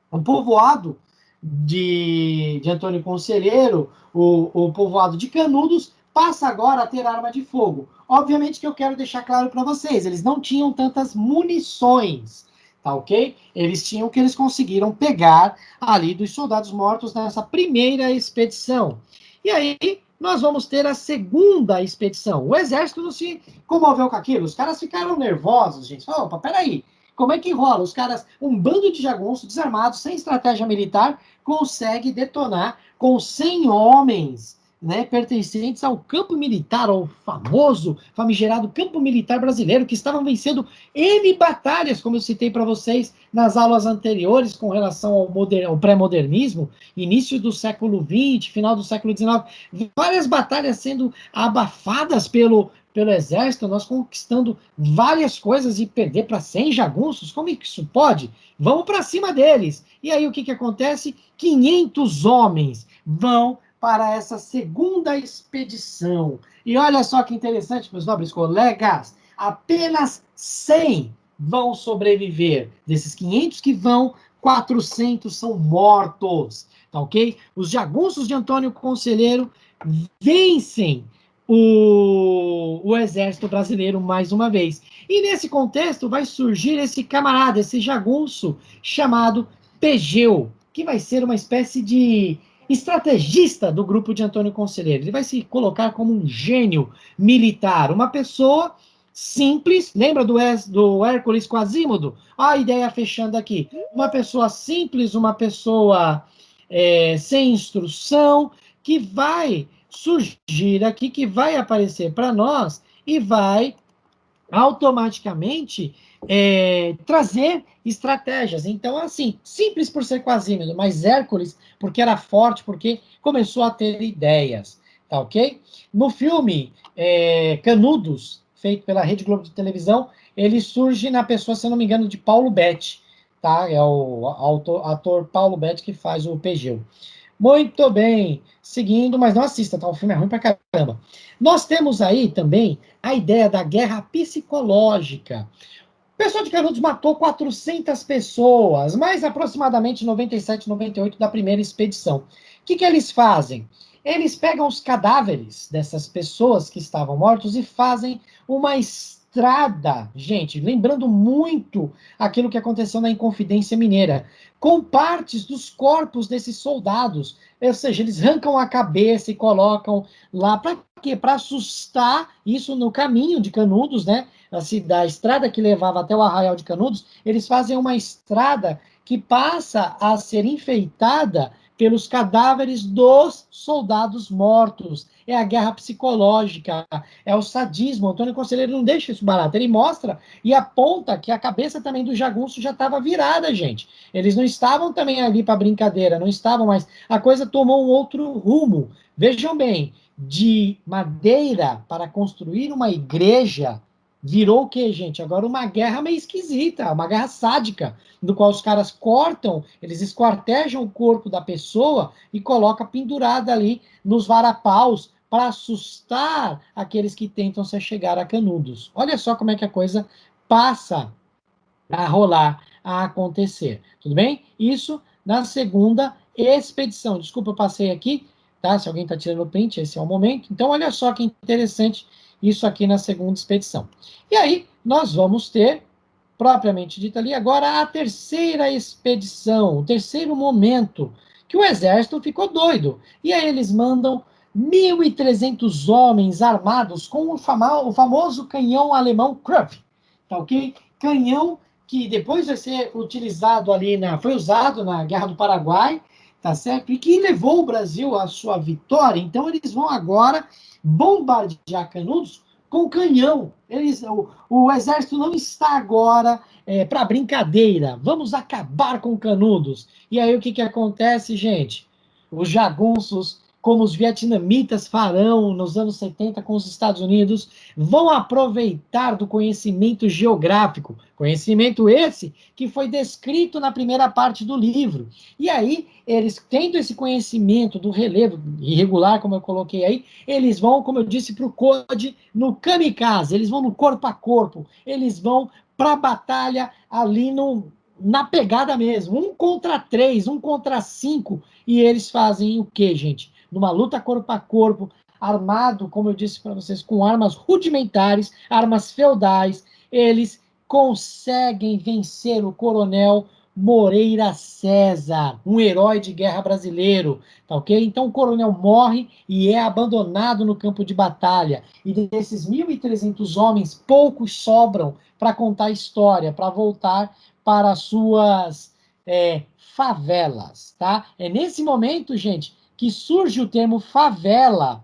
o povoado de Antônio Conselheiro, o povoado de Canudos, passa agora a ter arma de fogo. Obviamente que eu quero deixar claro para vocês, eles não tinham tantas munições, tá ok? Eles tinham o que eles conseguiram pegar ali dos soldados mortos nessa primeira expedição. E aí, nós vamos ter a segunda expedição. O exército não se comoveu com aquilo, os caras ficaram nervosos, gente. Opa, peraí, como é que rola? Os caras, um bando de jagunços desarmados, sem estratégia militar, consegue detonar com 100 homens, né, pertencentes ao campo militar, ao famoso, famigerado campo militar brasileiro, que estavam vencendo N batalhas, como eu citei para vocês nas aulas anteriores, com relação ao pré-modernismo, início do século XX, final do século XIX, várias batalhas sendo abafadas pelo exército, nós conquistando várias coisas e perder para 100 jagunços, como é que isso pode? Vamos para cima deles. E aí o que acontece? 500 homens vão para essa segunda expedição. E olha só que interessante, meus nobres colegas, apenas 100 vão sobreviver. Desses 500 que vão, 400 são mortos, tá ok? Os jagunços de Antônio Conselheiro vencem o exército brasileiro mais uma vez. E nesse contexto vai surgir esse camarada, esse jagunço chamado Pegeu, que vai ser uma espécie de estrategista do grupo de Antônio Conselheiro. Ele vai se colocar como um gênio militar, uma pessoa simples, lembra do Hércules Quasímodo? A ideia fechando aqui. Uma pessoa simples, uma pessoa sem instrução, que vai surgir aqui, que vai aparecer para nós e vai automaticamente trazer estratégias. Então, assim, simples por ser Quasímodo, mas Hércules, porque era forte, porque começou a ter ideias, tá ok? No filme Canudos, feito pela Rede Globo de televisão, ele surge na pessoa, se eu não me engano, de Paulo Betti, tá? É o ator Paulo Betti que faz o Pegeu. Muito bem, seguindo, mas não assista, tá? O filme é ruim pra caramba. Nós temos aí também a ideia da guerra psicológica. O pessoal de Canudos matou 400 pessoas, mais aproximadamente 97, 98 da primeira expedição. O que eles fazem? Eles pegam os cadáveres dessas pessoas que estavam mortos e fazem uma estrada, gente, lembrando muito aquilo que aconteceu na Inconfidência Mineira, com partes dos corpos desses soldados. Ou seja, eles arrancam a cabeça e colocam lá. Para quê? Para assustar isso no caminho de Canudos, né? Da estrada que levava até o Arraial de Canudos, eles fazem uma estrada que passa a ser enfeitada pelos cadáveres dos soldados mortos. É a guerra psicológica, é o sadismo. O Antônio Conselheiro não deixa isso barato. Ele mostra e aponta que a cabeça também do jagunço já estava virada, gente. Eles não estavam também ali para brincadeira, não estavam mais. A coisa tomou um outro rumo. Vejam bem, de madeira para construir uma igreja, virou o quê, gente? Agora uma guerra meio esquisita, uma guerra sádica, no qual os caras cortam, eles esquartejam o corpo da pessoa e colocam pendurada ali nos varapaus para assustar aqueles que tentam se chegar a Canudos. Olha só como é que a coisa passa a rolar, a acontecer. Tudo bem? Isso na segunda expedição. Desculpa, eu passei aqui, tá? Se alguém está tirando o print, esse é o momento. Então, olha só que interessante isso aqui na segunda expedição. E aí, nós vamos ter, propriamente dito ali, agora a terceira expedição, o terceiro momento, que o exército ficou doido. E aí eles mandam 1.300 homens armados com o famoso canhão alemão Krupp, tá ok? Canhão que depois vai ser utilizado ali, foi usado na Guerra do Paraguai, tá certo? E que levou o Brasil à sua vitória. Então eles vão agora bombardear Canudos com canhão. O exército não está agora para brincadeira. Vamos acabar com Canudos. E aí o que acontece, gente? Os jagunços, como os vietnamitas farão nos anos 70 com os Estados Unidos, vão aproveitar do conhecimento geográfico, conhecimento esse que foi descrito na primeira parte do livro. E aí, eles tendo esse conhecimento do relevo irregular, como eu coloquei aí, eles vão, como eu disse para o Code, no kamikaze, eles vão no corpo a corpo, eles vão para a batalha ali na pegada mesmo, 1 contra 3, 1 contra 5, e eles fazem o quê, gente? Numa luta corpo a corpo, armado, como eu disse para vocês, com armas rudimentares, armas feudais, eles conseguem vencer o coronel Moreira César, um herói de guerra brasileiro, tá ok? Então o coronel morre e é abandonado no campo de batalha. E desses 1.300 homens, poucos sobram para contar a história, para voltar para as suas favelas, tá? É nesse momento, gente, que surge o termo favela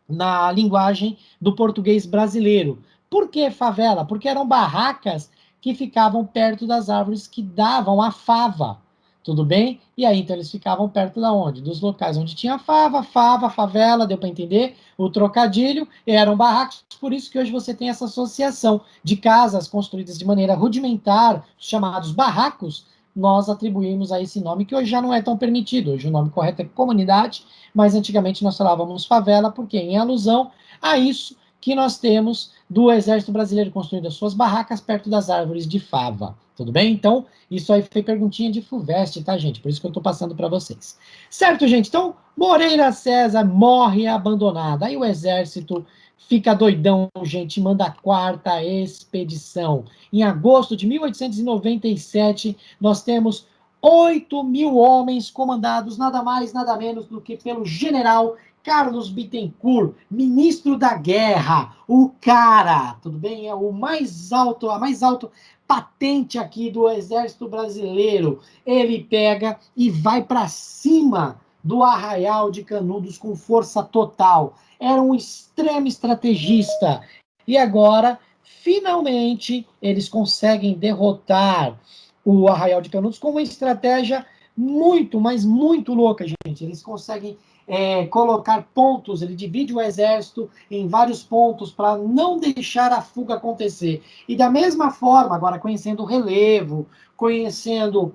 na linguagem do português brasileiro. Por que favela? Porque eram barracas que ficavam perto das árvores que davam a fava, tudo bem? E aí, então, eles ficavam perto da onde? Dos locais onde tinha fava, favela, deu para entender? O trocadilho, eram barracos, por isso que hoje você tem essa associação de casas construídas de maneira rudimentar, chamados barracos, nós atribuímos a esse nome, que hoje já não é tão permitido. Hoje o nome correto é comunidade, mas antigamente nós falávamos favela, porque em alusão a isso que nós temos do Exército Brasileiro construindo as suas barracas perto das árvores de fava. Tudo bem? Então, isso aí foi perguntinha de FUVEST, tá, gente? Por isso que eu estou passando para vocês. Certo, gente? Então, Moreira César morre abandonado. Aí o exército fica doidão, gente, manda a quarta expedição. Em agosto de 1897, nós temos 8.000 homens comandados, nada mais, nada menos do que pelo general Carlos Bittencourt, ministro da guerra, o cara, tudo bem? É o mais alto, a mais alta patente aqui do Exército Brasileiro. Ele pega e vai para cima do Arraial de Canudos com força total. Era um extremo estrategista. E agora, finalmente, eles conseguem derrotar o Arraial de Canudos com uma estratégia muito, mas muito louca, gente. Eles conseguem colocar pontos, ele divide o exército em vários pontos para não deixar a fuga acontecer. E da mesma forma, agora conhecendo o relevo, conhecendo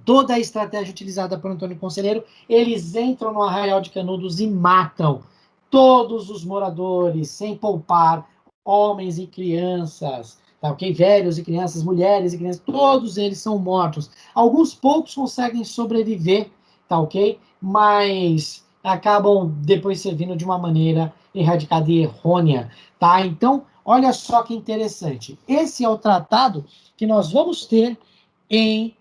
toda a estratégia utilizada por Antônio Conselheiro, eles entram no Arraial de Canudos e matam todos os moradores, sem poupar homens e crianças, tá ok? Velhos e crianças, mulheres e crianças, todos eles são mortos. Alguns poucos conseguem sobreviver, tá ok? Mas acabam depois servindo de uma maneira erradicada e errônea, tá? Então, Olha só que interessante. Esse é o tratado que nós vamos ter em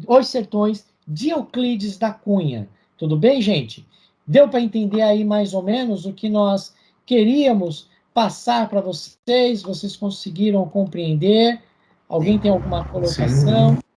Os Sertões de Euclides da Cunha. Tudo bem, gente? Deu para entender aí mais ou menos o que nós queríamos passar para vocês? Vocês conseguiram compreender? Alguém tem alguma colocação?